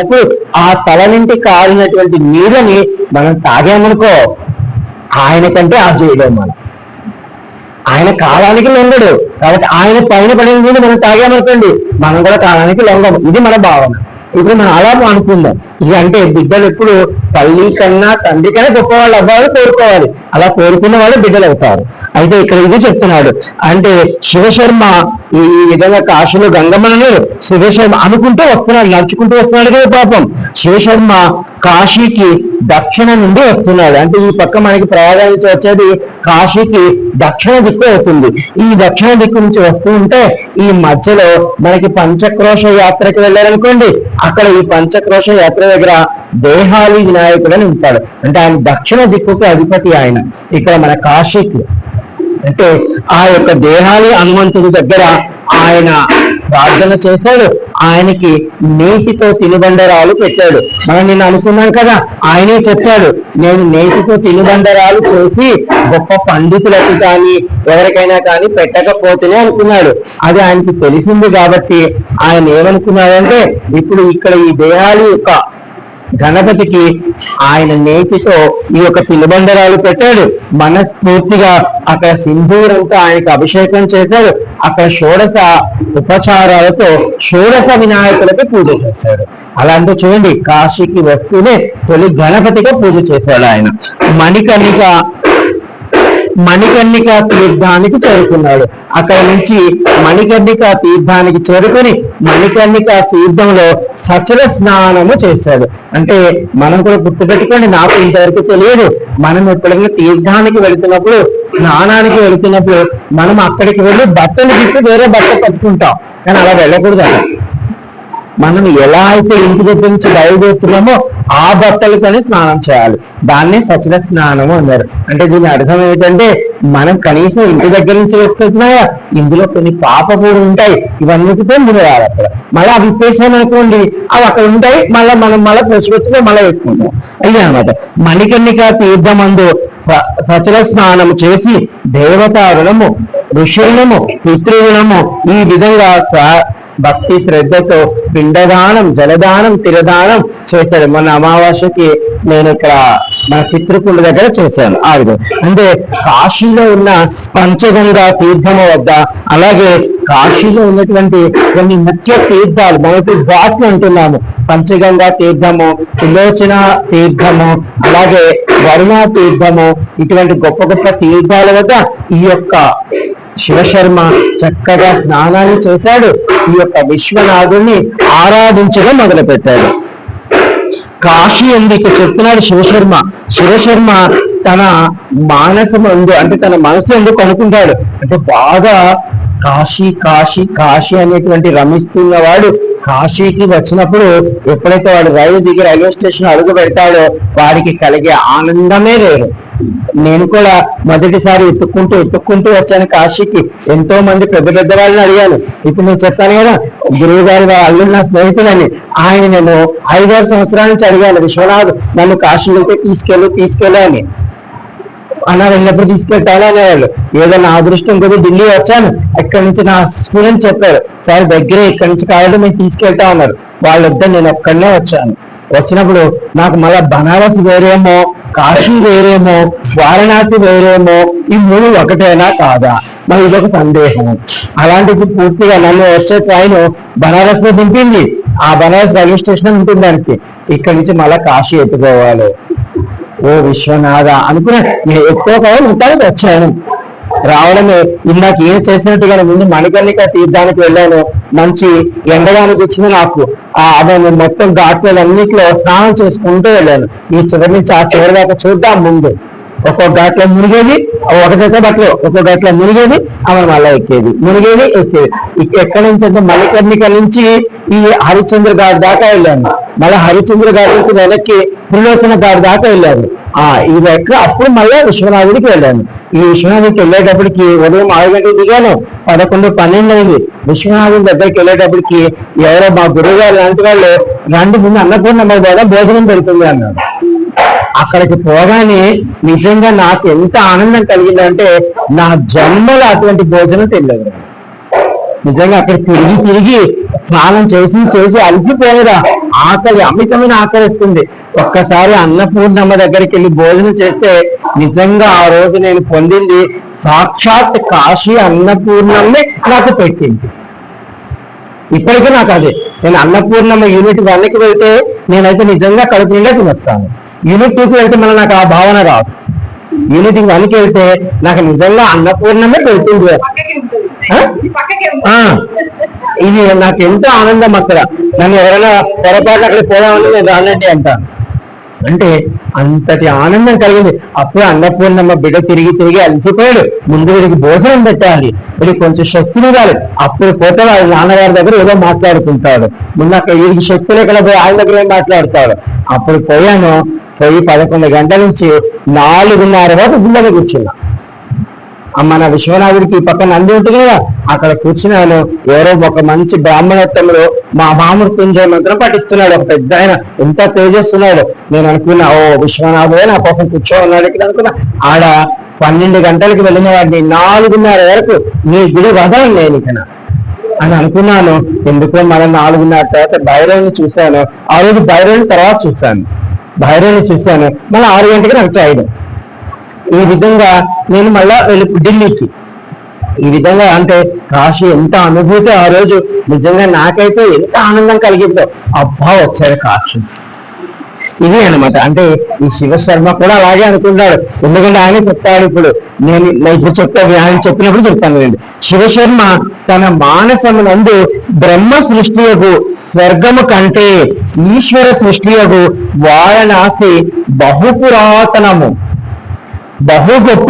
అప్పుడు ఆ తల నుండి కారినటువంటి నీళ్ళని మనం తాగామనుకో ఆయన కంటే ఆ చేయలేం మనం. ఆయన కాలానికి లొంగడు కాబట్టి ఆయన పైన పడిన నీళ్ళు మనం తాగామనుకోండి మనం కూడా కాలానికి లొంగము. ఇది మన భావన. ఇప్పుడు మనం అలా అనుకుందాం. ఇది అంటే బిడ్డలు ఎప్పుడు తల్లి కన్నా తండ్రి కన్నా గొప్పవాళ్ళు అవ్వాలి కోరుకోవాలి. అలా కోరుకున్న వాళ్ళు బిడ్డలు అవుతారు. అయితే ఇక్కడ ఇది చెప్తున్నాడు. అంటే శివశర్మ ఈ విధంగా కాశీలో గంగమ్మను శివశర్మ అనుకుంటూ వస్తున్నాడు, నడుచుకుంటూ వస్తున్నాడు కదా పాపం. శివశర్మ కాశీకి దక్షిణ నుండి వస్తున్నాడు. అంటే ఈ పక్క మనకి ప్రయాణించి వచ్చేది కాశీకి దక్షిణ దిక్కు అవుతుంది. ఈ దక్షిణ దిక్కు నుంచి వస్తూ ఉంటే ఈ మధ్యలో మనకి పంచక్రోశ యాత్రకి వెళ్ళారనుకోండి, అక్కడ ఈ పంచక్రోశ యాత్ర దగ్గర దేహాలి వినాయకుడు అని ఉంటాడు. అంటే ఆయన దక్షిణ దిక్కుకి అధిపతి ఆయన. ఇక్కడ మన కాశీకి అంటే ఆ యొక్క దేహాలి హనుమంతుడి దగ్గర ఆయన ప్రార్థన చేశాడు. ఆయనకి నేతితో తినుబండరాలు పెట్టాడు. మనం నిన్న అనుకున్నాం కదా, ఆయనే చెప్పాడు నేను నేతితో తినుబండరాలు చేసి గొప్ప పండితులకు కానీ ఎవరికైనా కానీ పెట్టకపోతేనే అనుకున్నాడు. అది ఆయనకి తెలిసింది కాబట్టి ఆయన ఏమనుకున్నాడంటే ఇప్పుడు ఇక్కడ ఈ దేహాలు యొక్క గణపతికి ఆయన నేతితో ఈ యొక్క తినుబండరాలు పెట్టాడు. మనస్ఫూర్తిగా అక్కడ సింధూరంతో ఆయనకు అభిషేకం చేశాడు. అక్కడ షోడశ ఉపచారాలతో షోడశ వినాయకులకి పూజ చేశాడు. అలాంటి చూడండి కాశీకి వస్తూనే తొలి గణపతిగా పూజ చేశాడు ఆయన. మణికర్ణిక తీర్థానికి చేరుకున్నాడు. అక్కడ నుంచి మణికర్ణిక తీర్థానికి చేరుకొని మణికర్ణిక తీర్థంలో సచల స్నానము చేశాడు. అంటే మనం కూడా గుర్తుపెట్టుకోండి, నాకు ఇంతవరకు తెలియదు. మనం ఎప్పుడైనా తీర్థానికి వెళుతున్నప్పుడు స్నానానికి వెళుతున్నప్పుడు మనం అక్కడికి వెళ్ళి బట్టలు తిప్పి వేరే బట్ట పట్టుకుంటాం, కానీ అలా వెళ్ళకూడదు. మనం ఎలా అయితే ఇంటి దగ్గర నుంచి బయలుదేరుతున్నామో ఆ బట్టలతోనే స్నానం చేయాలి. దాన్నే సచల స్నానము అన్నారు. అంటే దీని అర్థం ఏమిటంటే మనం కనీసం ఇంటి దగ్గర నుంచి వేసుకుంటున్నాయా, ఇందులో కొన్ని పాప కూడా ఉంటాయి, ఇవన్నిటితో మునగాలి. అక్కడ మళ్ళీ అవి వేసామనుకోండి అవి అక్కడ ఉంటాయి, మనం మళ్ళీ ఫ్రెష్ పెట్టుకుని మళ్ళీ వేసుకుంటాం. అదే అనమాట. మణికర్ణిక తీర్థమందు సచల స్నానము చేసి దేవతా రుణము, ఋషులము, పితృగుణము ఈ విధంగా భక్తి శ్రద్ధతో పిండదానం, జలదానం, తిరదానం చేశాడు. మొన్న అమావాస్యకి నేను ఇక్కడ మన పితృకుండ దగ్గర చేశాను. ఆ విధంగా అంటే కాశీలో ఉన్న పంచగంగా తీర్థము వద్ద, అలాగే కాశీలో ఉన్నటువంటి కొన్ని ముఖ్య తీర్థాలు మనకి ఘాట్లు అంటున్నాము. పంచగంగా తీర్థము, త్రిలోచన తీర్థము, అలాగే వరుణ తీర్థము, ఇటువంటి గొప్ప గొప్ప తీర్థాల వద్ద ఈ యొక్క శివశర్మ చక్కగా స్నానాన్ని చేశాడు. ఈ యొక్క విశ్వనాథుడిని ఆరాధించడం మొదలుపెట్టాడు. కాశీ ఎందుకు చెప్తున్నాడు శివశర్మ తన మానసం అంటే తన మనసు ఎందుకు అనుకుంటాడు అంటే బాగా కాశీ కాశీ కాశీ అనేటువంటి రమిస్తున్నవాడు కాశీకి వచ్చినప్పుడు ఎప్పుడైతే వాడు రైలు దిగి రైల్వే స్టేషన్ అడుగు పెడతాడో వాడికి కలిగే ఆనందమే వేరు. నేను కూడా మొదటిసారి ఎత్తుక్కుంటూ వచ్చాను కాశీకి. ఎంతో మంది పెద్ద పెద్ద వాళ్ళని అడిగాను. ఇప్పుడు నేను చెప్పాను కదా, గురువు గారి అల్లుడు నా స్నేహితులని. ఆయన నేను 5-6 సంవత్సరాల నుంచి అడిగాను, విశ్వనాథ్ నన్ను కాశీలోకి తీసుకెళ్ళు అని. అన్న వెళ్ళినప్పుడు తీసుకెళ్తాను అనేవాళ్ళు. ఏదో నా అదృష్టం కూడా ఢిల్లీ వచ్చాను. ఇక్కడ నుంచి నా స్టూడెంట్ చెప్పారు, సార్ దగ్గరే ఇక్కడ నుంచి కావాలంటే మేము తీసుకెళ్తా ఉన్నారు. వాళ్ళొద్దని నేను ఒక్కడనే వచ్చాను. వచ్చినప్పుడు నాకు మళ్ళా బనారస్ వేరేమో, కాశీ వేరేమో, వారణాసి వేరేమో, ఈ 3 ఒకటేనా కాదా, మరి ఇదొక సందేహం. అలాంటిది పూర్తిగా నన్ను వచ్చే ట్రైన్ బనారస్ లో దింపింది. ఆ బనారస్ రైల్వే స్టేషన్ ఉంటుంది దానికి. ఇక్కడి నుంచి మళ్ళా కాశీ ఎత్తుకోవాలి. ఓ విశ్వనాథ అనుకున్నా. నేను ఎక్కువ కావాలి మొత్తానికి వచ్చాను. రావడమే ఇందాక ఏం చేసినట్టుగా ముందు మణికర్ణిక తీర్థానికి వెళ్ళాను. మంచి ఎండగానికి వచ్చింది నాకు. అదే మొత్తం ఘాట్లన్నింటిలో స్నానం చేసుకుంటూ వెళ్ళాను. ఈ చివరి నుంచి ఆ చివరి దాకా చూద్దాం. ముందు ఒక్కొక్క ఘాట్లో మునిగేది, ఒక జత బట్టలు ఒక్కొక్క ఘాట్లో మునిగేది, ఆమె మళ్ళీ ఎక్కేది, మునిగేది, ఎక్కేది. ఎక్కడి నుంచి అంటే మణికర్ణిక నుంచి ఈ హరిశ్చంద్ర ఘాట్ దాకా వెళ్ళాను. మళ్ళీ హరిశ్చంద్ర ఘాట్ నుంచి వెనక్కి త్రిలోచన ఘాట్ దాకా వెళ్ళాను. ఇది ఎక్కడ అప్పుడు మళ్ళీ విశ్వనాథుడికి వెళ్ళాను. ఈ విశ్వనాథుడికి వెళ్ళేటప్పటికి ఉదయం 6 గంటలకు దిగాను. 11-12 అయింది. విశ్వనాథుడి దగ్గరికి వెళ్ళేటప్పటికి ఎవరో మా గురువు గారు లాంటి వాళ్ళు రండి ముందు అన్నపూర్ణమ్మ ద్వారా భోజనం పెడుతుంది అన్నాడు. అక్కడికి పోగానే నిజంగా నాకు ఎంత ఆనందం కలిగిందంటే నా జన్మలో అటువంటి భోజనం తెలియదు. నిజంగా అక్కడ తిరిగి తిరిగి స్నానం చేసి చేసి అలసిపోయేదా, ఆకలి అమితమైన ఆకలిస్తుంది. ఒక్కసారి అన్నపూర్ణమ్మ దగ్గరికి వెళ్ళి భోజనం చేస్తే నిజంగా ఆ రోజు నేను పొందింది సాక్షాత్ కాశీ అన్నపూర్ణమ్మే నాకు పెట్టింది. ఇప్పటికీ నాకు అదే, నేను అన్నపూర్ణమ్మ యూనిట్ 1కి వెళ్తే నేనైతే నిజంగా కడుపు నిండా తినొస్తాను. యూనిట్ 2కి వెళ్తే మళ్ళీ నాకు ఆ భావన రాదు. యూనిట్ 1కి వెళ్తే నాకు నిజంగా అన్నపూర్ణమే పెడుతుంది. ఇది నాకు ఎంతో ఆనందం. అక్కడ నన్ను ఎవరైనా పొరపాటు అక్కడికి పోదామని నేను రానండి అంటాను. అంటే అంతటి ఆనందం కలిగింది. అప్పుడు అన్నపూర్ణమ్మ బిడ్డ తిరిగి తిరిగి అలసిపోయాడు. ముందు వీడికి భోజనం పెట్టాలి, వీడికి కొంచెం శక్తిని ఇవ్వాలి, అప్పుడు పోతే వాళ్ళ నాన్నగారి దగ్గర ఏదో మాట్లాడుకుంటాడు. ముందు అక్కడ వీడికి శక్తి లేకుండా పోయి ఆయన దగ్గర ఏం మాట్లాడతాడు. అప్పుడు పోయాను. పోయి 11 గంటల నుంచి 4:30 వరకు గుళ్ళని కూర్చున్నా. అమ్మ నా విశ్వనాథుడికి పక్కన నంది ఉంటుంది కదా, అక్కడ కూర్చున్నాను. ఎవరో ఒక మంచి బ్రాహ్మణోత్తముడు మా మహామృత్యుంజయ మంత్రం పఠిస్తున్నాడు. ఒక పెద్ద ఆయన ఎంత తేజస్తున్నాడు. నేను అనుకున్నా, ఓ విశ్వనాథుడే నా కోసం కూర్చోన్నాడు ఇక్కడ అనుకున్నా. ఆడ 12 గంటలకు వెళ్ళిన వాడిని 4:30 వరకు నీ గుడి వదలను నేను ఇక్కడ అని అనుకున్నాను. ఎందుకో మనం 4:30 తర్వాత భైరవుని చూశాను. ఆ రోజు భైరవుని తర్వాత చూశాను, భైరవుని చూశాను. మళ్ళీ 6 గంటకి నాకు ట్రైన్. ఈ విధంగా నేను మళ్ళా వెళ్ళి ఢిల్లీకి. ఈ విధంగా అంటే కాశీ ఎంత అనుభూతి ఆ రోజు. నిజంగా నాకైతే ఎంత ఆనందం కలిగిందో, అబ్బా వచ్చాడు కాశీ. ఇది అనమాట. అంటే ఈ శివశర్మ కూడా అలాగే అనుకున్నాడు. ఎందుకంటే ఆయన చెప్తాడు. ఇప్పుడు నేను ఇప్పుడు చెప్తాను, ఆయన చెప్పినప్పుడు చెప్తాను నేను. శివశర్మ తన మానసమునందు బ్రహ్మ సృష్టియగు స్వర్గము కంటే ఈశ్వర సృష్టియగు వారణాసి బహుపురాతనము, బహు గొప్ప